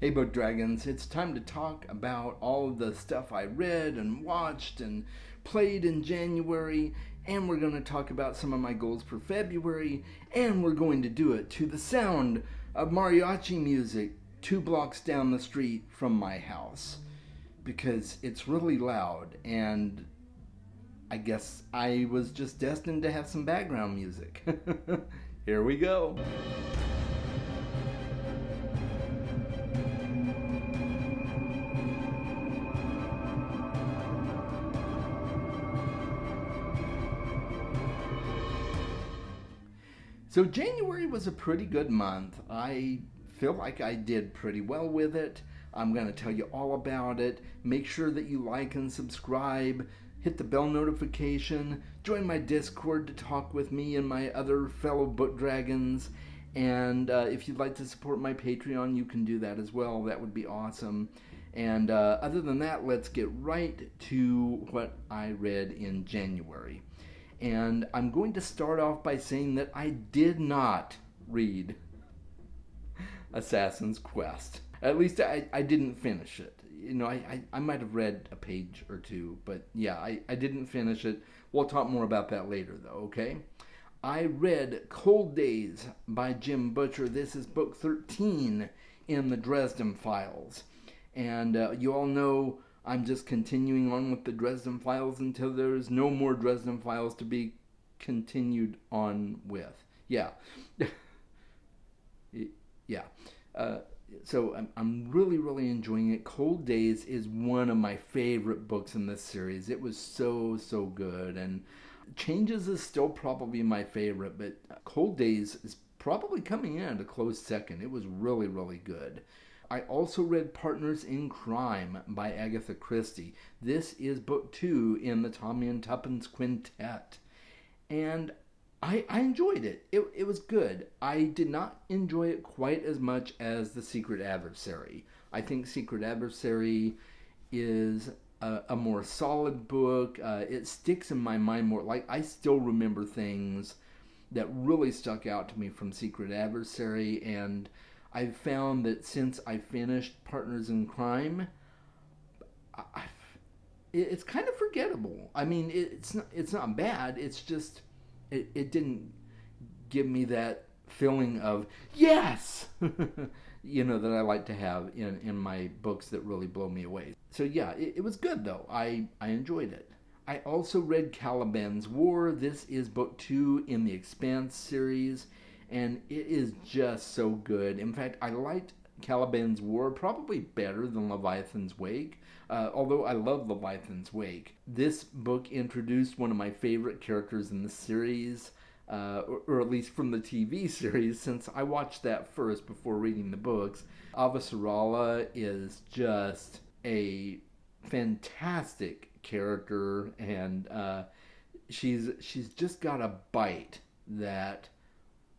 Hey Boat Dragons, it's time to talk about all of the stuff I read and watched and played in January, and we're going to talk about some of my goals for February, and we're going to do it to the sound of mariachi music 2 blocks down the street from my house because it's really loud, and I guess I was just destined to have some background music. Here we go. So January was a pretty good month. I feel like I did pretty well with it. I'm going to tell you all about it. Make sure that you like and subscribe. Hit the bell notification. Join my Discord to talk with me and my other fellow book dragons. And if you'd like to support my Patreon, you can do that as well. That would be awesome. And other than that, let's get right to what I read in January. And I'm going to start off by saying that I did not read Assassin's Quest. At least I didn't finish it. You know, I might have read a page or two, but yeah, I didn't finish it. We'll talk more about that later, though, okay? I read Cold Days by Jim Butcher. This is book 13 in the Dresden Files. And you all know I'm just continuing on with the Dresden Files until there's no more Dresden Files to be continued on with. Yeah. Yeah. So I'm really enjoying it. Cold Days is one of my favorite books in this series. It was so good. And Changes is still probably my favorite, but Cold Days is probably coming in at a close second. It was really good. I also read Partners in Crime by Agatha Christie. This is book 2 in the Tommy and Tuppence Quintet. And I enjoyed it. It was good. I did not enjoy it quite as much as The Secret Adversary. I think Secret Adversary is a more solid book. It sticks in my mind more. Like, I still remember things that really stuck out to me from Secret Adversary, and I've found that since I finished Partners in Crime, it's kind of forgettable. I mean, it's not bad. It's just it didn't give me that feeling of yes, you know, that I like to have in my books that really blow me away. So yeah, it was good though. I enjoyed it. I also read Caliban's War. This is book 2 in the Expanse series, and it is just so good. In fact, I liked Caliban's War probably better than Leviathan's Wake, although I love Leviathan's Wake. This book introduced one of my favorite characters in the series, or at least from the TV series, since I watched that first before reading the books. Avasarala is just a fantastic character, and she's just got a bite that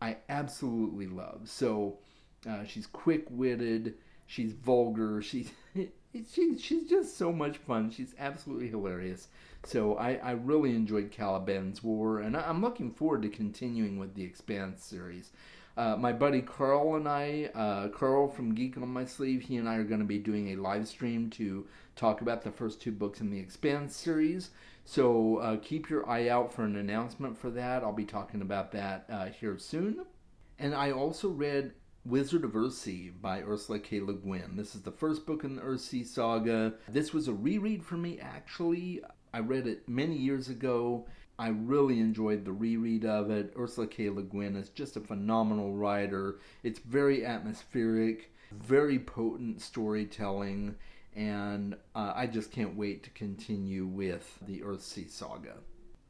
I absolutely love. So she's quick-witted, she's vulgar, she's just so much fun. She's absolutely hilarious. So I really enjoyed Caliban's War, and I'm looking forward to continuing with the Expanse series. My buddy Carl and I, Carl from Geek on My Sleeve, he and I are going to be doing a live stream to talk about the first 2 books in the Expanse series. So keep your eye out for an announcement for that. I'll be talking about that here soon. And I also read Wizard of Earthsea by Ursula K. Le Guin. This is the first book in the Earthsea saga. This was a reread for me, actually. I read it many years ago. I really enjoyed the reread of it. Ursula K. Le Guin is just a phenomenal writer. It's very atmospheric, very potent storytelling, and I just can't wait to continue with the Earthsea saga.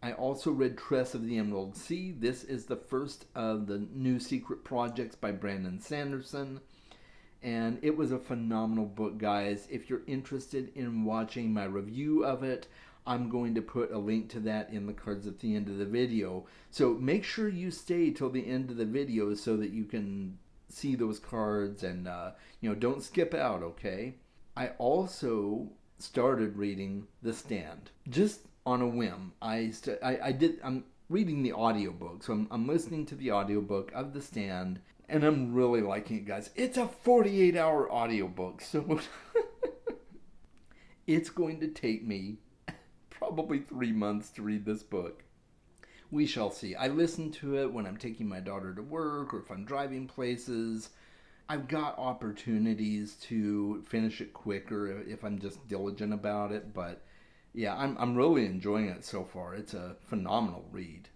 I also read Tress of the Emerald Sea. This is the first of the new secret projects by Brandon Sanderson, and it was a phenomenal book, guys. If you're interested in watching my review of it, I'm going to put a link to that in the cards at the end of the video. So make sure you stay till the end of the video so that you can see those cards and don't skip out, okay? I also started reading The Stand, just on a whim. I'm reading the audiobook, so I'm listening to the audiobook of The Stand, And I'm really liking it, guys. It's a 48-hour audiobook, so it's going to take me probably 3 months to read this book. We shall see. I listen to it when I'm taking my daughter to work or if I'm driving places. I've got opportunities to finish it quicker if I'm just diligent about it, but yeah, I'm really enjoying it so far. It's a phenomenal read.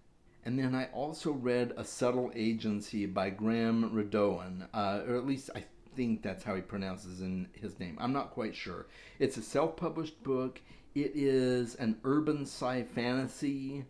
And then I also read A Subtle Agency by Graham Radoan, or at least I think that's how he pronounces his name. I'm not quite sure. It's a self-published book. It is an urban sci fantasy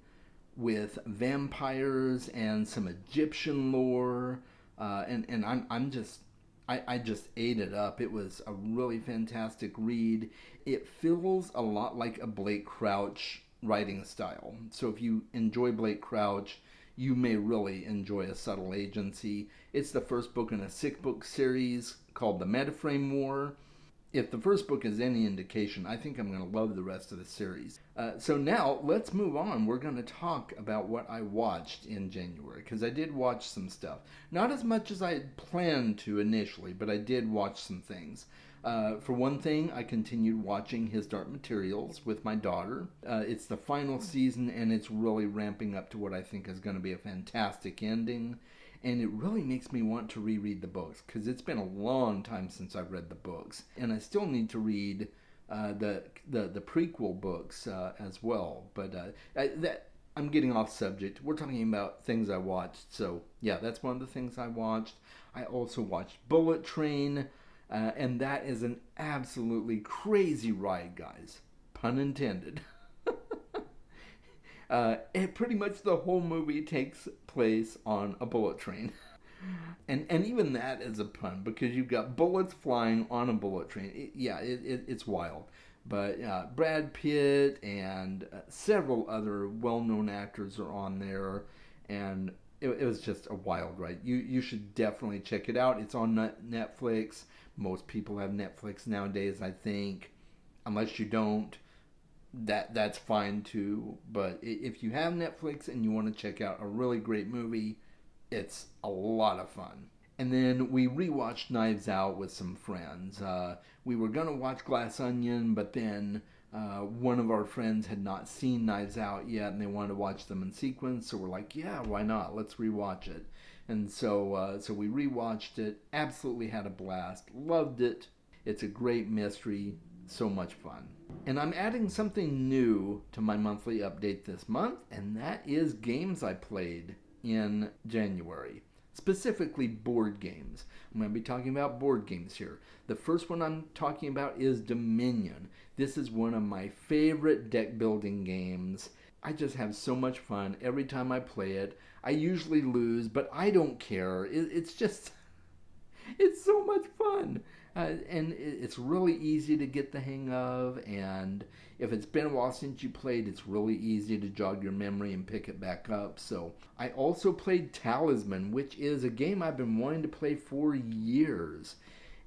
with vampires and some Egyptian lore, and I just ate it up. It was a really fantastic read. It feels a lot like a Blake Crouch writing style. So if you enjoy Blake Crouch, you may really enjoy A Subtle Agency. It's the first book in a 6-book series called The Metaframe War. If the first book is any indication, I think I'm going to love the rest of the series. So now, let's move on. We're going to talk about what I watched in January, because I did watch some stuff. Not as much as I had planned to initially, but I did watch some things. For one thing, I continued watching His Dark Materials with my daughter. It's the final season, and it's really ramping up to what I think is going to be a fantastic ending. And it really makes me want to reread the books, because it's been a long time since I've read the books, and I still need to read the prequel books as well. But I'm getting off subject. We're talking about things I watched, so yeah, that's one of the things I watched. I also watched Bullet Train, and that is an absolutely crazy ride, guys. Pun intended. And pretty much the whole movie takes place on a bullet train. And even that is a pun, because you've got bullets flying on a bullet train. It's wild. But Brad Pitt and several other well-known actors are on there, and it was just a wild ride. You should definitely check it out. It's on Netflix. Most people have Netflix nowadays, I think. Unless you don't, that's fine too. But if you have Netflix and you want to check out a really great movie, it's a lot of fun. And then we rewatched Knives Out with some friends. We were gonna watch Glass Onion, but then one of our friends had not seen Knives Out yet, and they wanted to watch them in sequence. So we're like, yeah, why not? Let's rewatch it. And so we rewatched it. Absolutely had a blast. Loved it. It's a great mystery. So much fun. And I'm adding something new to my monthly update this month, and that is games I played in January. Specifically board games. I'm going to be talking about board games here. The first one I'm talking about is Dominion. This is one of my favorite deck building games. I just have so much fun every time I play it. I usually lose, but I don't care. It's just, it's so much fun. And it's really easy to get the hang of, and if it's been a while since you played, it's really easy to jog your memory and pick it back up. So I also played Talisman, which is a game I've been wanting to play for years.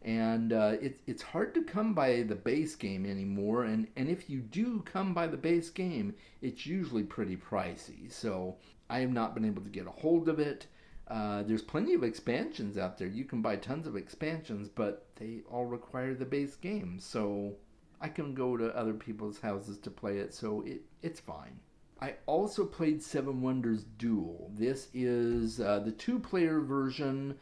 And it's hard to come by the base game anymore, and if you do come by the base game, it's usually pretty pricey. So I have not been able to get a hold of it. There's plenty of expansions out there. You can buy tons of expansions, but they all require the base game. So I can go to other people's houses to play it, so it's fine. I also played Seven Wonders Duel. This is the 2-player version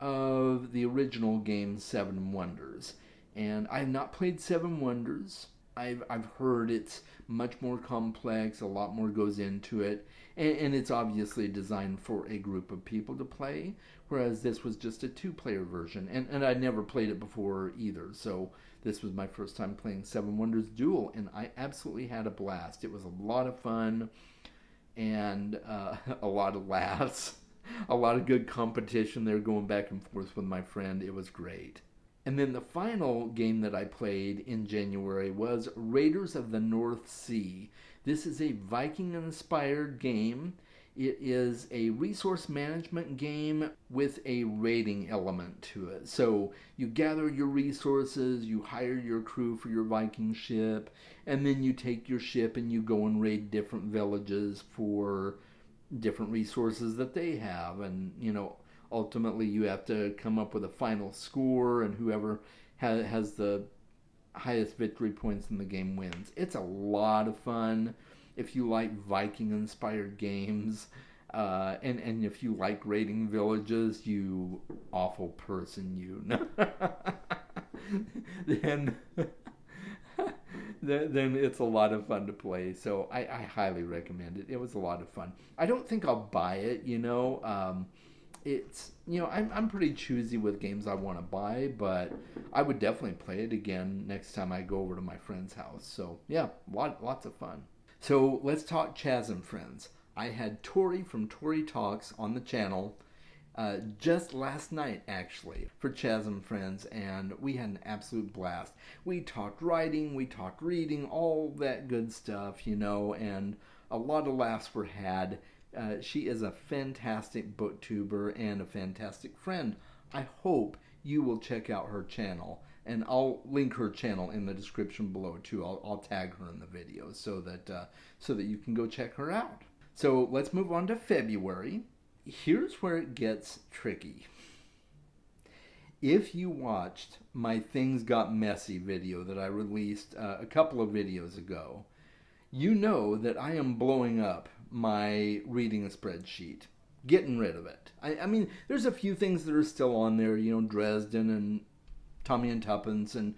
of the original game Seven Wonders. And I have not played Seven Wonders. I've heard it's much more complex, a lot more goes into it, and it's obviously designed for a group of people to play, whereas this was just a 2-player version, and I'd never played it before either, so this was my first time playing Seven Wonders Duel, and I absolutely had a blast. It was a lot of fun, and a lot of laughs, a lot of good competition there going back and forth with my friend. It was great. And then the final game that I played in January was Raiders of the North Sea. This is a Viking-inspired game. It is a resource management game with a raiding element to it. So you gather your resources, you hire your crew for your Viking ship, and then you take your ship and you go and raid different villages for different resources that they have. And, ultimately you have to come up with a final score, and whoever has the highest victory points in the game wins. It's a lot of fun if you like Viking inspired games. And if you like raiding villages, you awful person, you. then then it's a lot of fun to play. So I highly recommend it. It was a lot of fun. I don't think I'll buy it. It's I'm pretty choosy with games I want to buy, but I would definitely play it again next time I go over to my friend's house. So yeah, lots of fun. So let's talk Chaz and Friends. I had Tori from Tori Talks on the channel just last night, actually, for Chaz and Friends, and we had an absolute blast. We talked writing, we talked reading, all that good stuff, and a lot of laughs were had. She is a fantastic booktuber and a fantastic friend. I hope you will check out her channel, and I'll link her channel in the description below too. I'll tag her in the video so that you can go check her out. So let's move on to February. Here's where it gets tricky. If you watched my Things Got Messy video that I released a couple of videos ago, you know that I am blowing up my reading spreadsheet, getting rid of it. I mean, there's a few things that are still on there, Dresden and Tommy and Tuppence and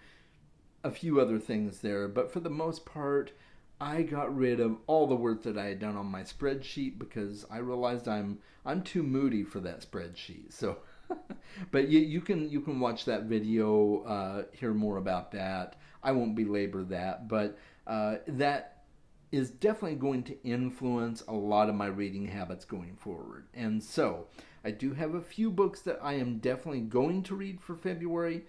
a few other things there, but for the most part, I got rid of all the work that I had done on my spreadsheet because I realized I'm too moody for that spreadsheet. So, but you can watch that video, hear more about that. I won't belabor that, but that is definitely going to influence a lot of my reading habits going forward. And so, I do have a few books that I am definitely going to read for February,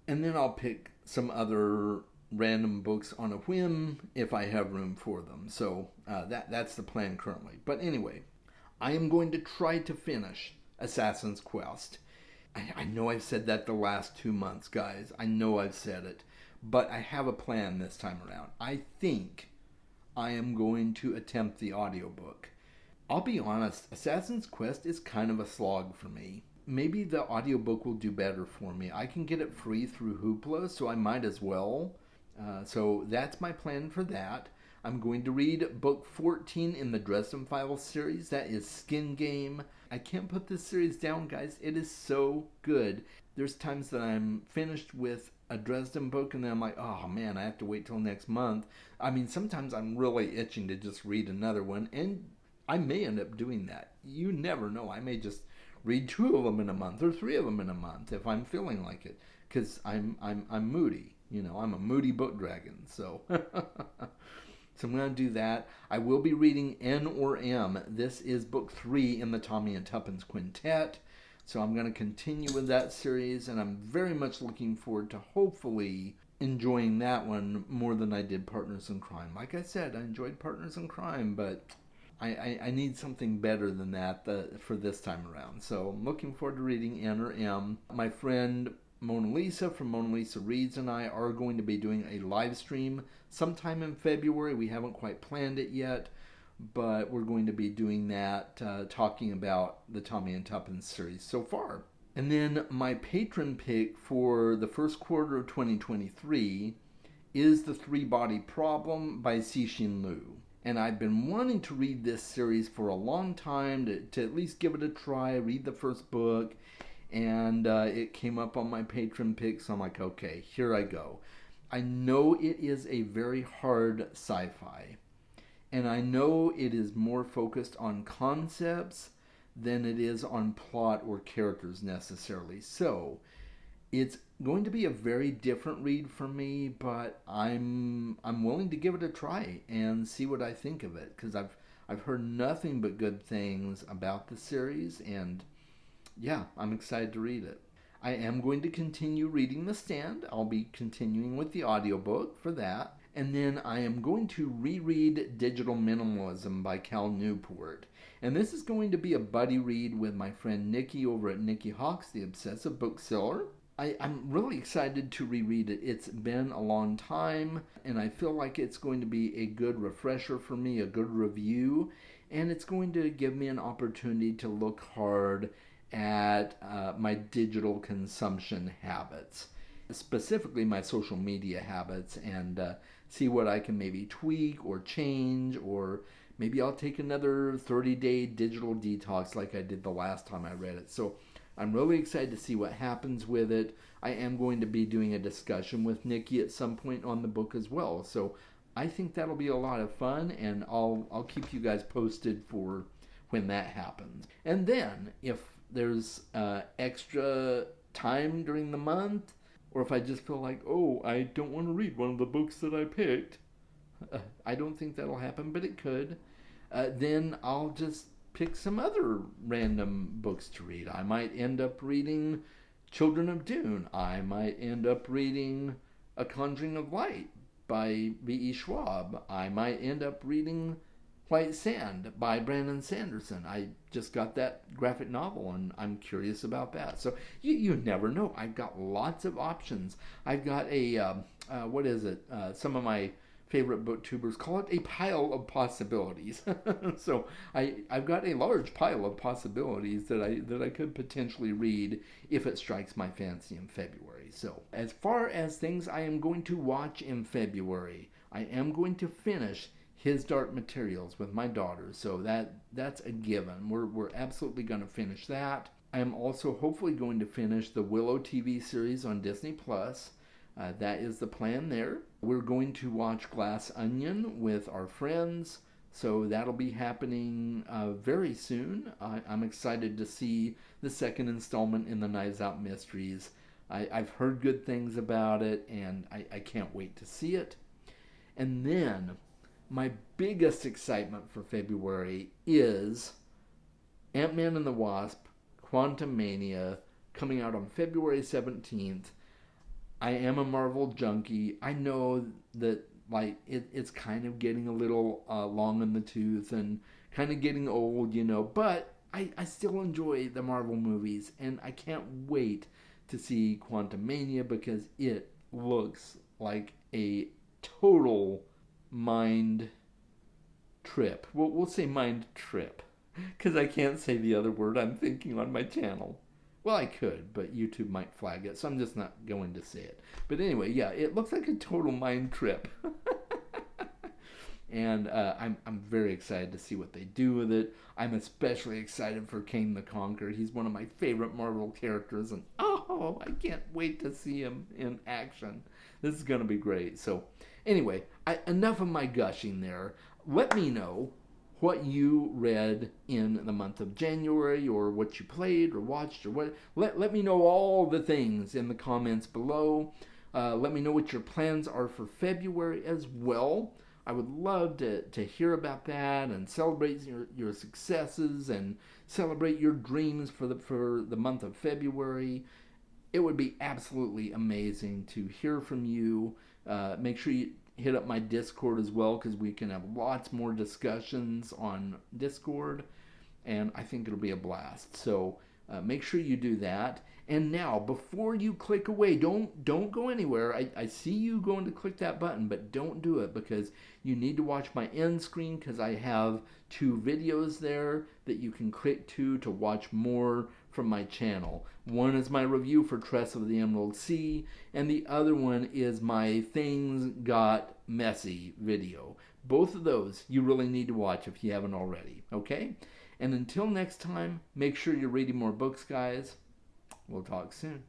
and then I'll pick some other random books on a whim if I have room for them. So that's the plan currently. But anyway, I am going to try to finish Assassin's Quest. I know I've said that the last 2 months, guys. I know I've said it. But I have a plan this time around. I think I am going to attempt the audiobook. I'll be honest, Assassin's Quest is kind of a slog for me. Maybe the audiobook will do better for me. I can get it free through Hoopla, so I might as well. So that's my plan for that. I'm going to read book 14 in the Dresden Files series. That is Skin Game. I can't put this series down, guys. It is so good. There's times that I'm finished with a Dresden book and then I'm like, oh man, I have to wait till next month. I mean, sometimes I'm really itching to just read another one, and I may end up doing that. You never know. I may just read 2 of them in a month or 3 of them in a month if I'm feeling like it, because I'm moody. I'm a moody book dragon, so so I'm going to do that. I will be reading N or M. This is book 3 in the Tommy and Tuppence Quintet, so I'm going to continue with that series, and I'm very much looking forward to hopefully enjoying that one more than I did Partners in Crime. Like I said, I enjoyed Partners in Crime, but I need something better than that for this time around. So I'm looking forward to reading N or M. My friend Mona Lisa from Mona Lisa Reads and I are going to be doing a live stream sometime in February. We haven't quite planned it yet, but we're going to be doing that, talking about the Tommy and Tuppence series so far. And then my patron pick for the first quarter of 2023 is The Three-Body Problem by Cixin Liu. And I've been wanting to read this series for a long time, to at least give it a try, read the first book. And it came up on my patron pick, so I'm like, okay, here I go. I know it is a very hard sci-fi, and I know it is more focused on concepts than it is on plot or characters necessarily. So it's going to be a very different read for me, but I'm willing to give it a try and see what I think of it, because I've heard nothing but good things about the series, and yeah, I'm excited to read it. I am going to continue reading The Stand. I'll be continuing with the audiobook for that. And then I am going to reread Digital Minimalism by Cal Newport. And this is going to be a buddy read with my friend Nikki over at Nikki Hawks, the Obsessive Bookseller. I'm really excited to reread it. It's been a long time, and I feel like it's going to be a good refresher for me, a good review, and it's going to give me an opportunity to look hard at my digital consumption habits, specifically my social media habits, and see what I can maybe tweak or change, or maybe I'll take another 30-day digital detox like I did the last time I read it. So I'm really excited to see what happens with it. I am going to be doing a discussion with Nikki at some point on the book as well. So I think that'll be a lot of fun, and I'll keep you guys posted for when that happens. And then if there's extra time during the month, or if I just feel like, oh, I don't want to read one of the books that I picked, I don't think that'll happen, but it could, then I'll just pick some other random books to read. I might end up reading Children of Dune. I might end up reading A Conjuring of Light by V.E. Schwab. I might end up reading White Sand by Brandon Sanderson. I just got that graphic novel and I'm curious about that. So you never know. I've got lots of options. I've got some of my favorite booktubers call it a pile of possibilities. So I've got a large pile of possibilities that I could potentially read if it strikes my fancy in February. So as far as things I am going to watch in February, I am going to finish His Dark Materials with my daughter. So that's a given. We're absolutely going to finish that. I am also hopefully going to finish the Willow TV series on Disney Plus. That is the plan there. We're going to watch Glass Onion with our friends, so that'll be happening very soon. I'm excited to see the second installment in the Knives Out Mysteries. I've heard good things about it, and I can't wait to see it. And then my biggest excitement for February is Ant-Man and the Wasp: Quantumania, coming out on February 17th. I am a Marvel junkie. I know that it's kind of getting a little long in the tooth and kind of getting old, but I still enjoy the Marvel movies, and I can't wait to see Quantumania because it looks like a total mind trip. We'll say mind trip because I can't say the other word I'm thinking on my channel. Well, I could, but YouTube might flag it, so I'm just not going to say it. But anyway, yeah, it looks like a total mind trip. And I'm very excited to see what they do with it. I'm especially excited for Kang the Conqueror. He's one of my favorite Marvel characters, and I can't wait to see him in action. This is going to be great. So anyway, enough of my gushing there. Let me know what you read in the month of January, or what you played or watched, or what. Let me know all the things in the comments below. Let me know what your plans are for February as well. I would love to hear about that and celebrate your successes and celebrate your dreams for the month of February. It would be absolutely amazing to hear from you. Make sure you hit up my Discord as well, because we can have lots more discussions on Discord, and I think it'll be a blast. So make sure you do that. And now, before you click away, don't go anywhere. I see you going to click that button, but don't do it, because you need to watch my end screen, because I have 2 videos there that you can click to watch more from my channel. One is my review for Tress of the Emerald Sea, and the other one is my Things Got Messy video. Both of those you really need to watch if you haven't already, okay? And until next time, make sure you're reading more books, guys. We'll talk soon.